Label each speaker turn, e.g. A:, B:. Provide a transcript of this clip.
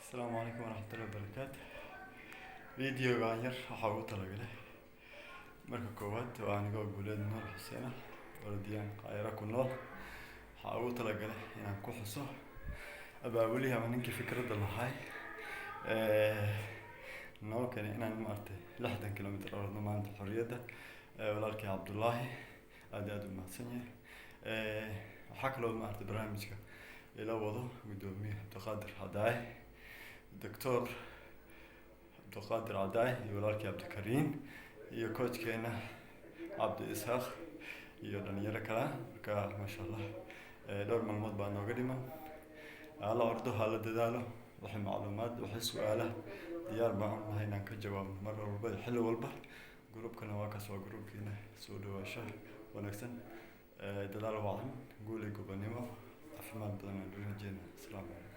A: السلام عليكم ورحمة الله وبركاته. فيديو غير حاوت لقله مركب كواد وأنا جو بولاد نور حسينة ورديان قايرة كنول حاوت لقله يعني كحصة أبغى منك فكرة الله هاي نو كان أنا مرت 60 كيلومتر أرض ما عند حرية ده ولكن عبد الله أداد المحسنية حكلوا مرت برامجك إلى وضع قدومي تقدر هداي الدكتور عبد القادر عداي يولارك عبد الكريم iyo coachkeena cabdi ishaaq iyo dhalinyaro kale marka masha Allah dhowr maalmood baa nooga dhiman ala ordo hala dadaalo wixii macluumaad wixii su'aala diyaar baan u nahay inaan ka jawaabno mar walba xilli walba groupkana waa ka soo groupkiina soo dhawaasho wanaagsan dadaal wacan guul iyo gobonimo caafimaad badan aan u rajeynaa. Assalaamu calaykum.